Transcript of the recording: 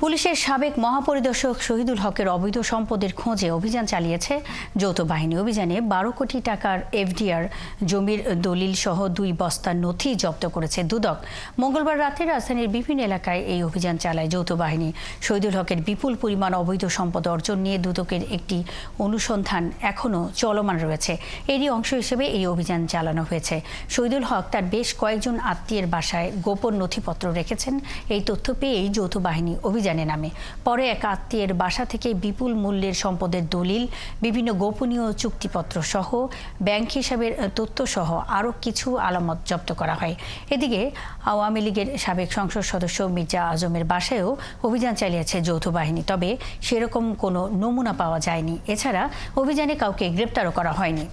পুলিশের সাবেক মহাপরিদর্শক শহীদুল হকের অবৈধ সম্পদের খোঁজে অভিযান চালিয়েছে যৌথ বাহিনী। অভিযানে 12 কোটি টাকার এফডিআর জমির দলিল সহ 2 বস্তা নথি জব্দ করেছে দুদক। মঙ্গলবার রাতে রাজধানীর বিভিন্ন এলাকায় এই অভিযান চালায় যৌথ বাহিনী। শহীদুল হকের বিপুল পরিমাণ অবৈধ সম্পদ অর্জন নিয়ে দুদকের একটি অনুসন্ধান এখনও চলমান রয়েছে। এরই অংশ হিসেবে এই অভিযান চালানো হয়েছে। শহীদুল হক তার বেশ কয়েকজন আত্মীয়ের বাসায় গোপন নথিপত্র রেখেছেন। এই তথ্য পেয়েই যৌথ বাহিনী অভিযানে নামে। পরে এক আত্মীয়ের বাসা থেকে বিপুল মূল্যের সম্পদের দলিল, বিভিন্ন গোপনীয় চুক্তিপত্র সহ ব্যাংক হিসাবের তথ্য সহ আরও কিছু আলামত জব্দ করা হয়। এদিকে আওয়ামী লীগের সাবেক সংসদ সদস্য মির্জা আজমের বাসায়ও অভিযান চালিয়েছে যৌথ বাহিনী, তবে সেরকম কোনো নমুনা পাওয়া যায়নি। এছাড়া অভিযানে কাউকে গ্রেপ্তারও করা হয়নি।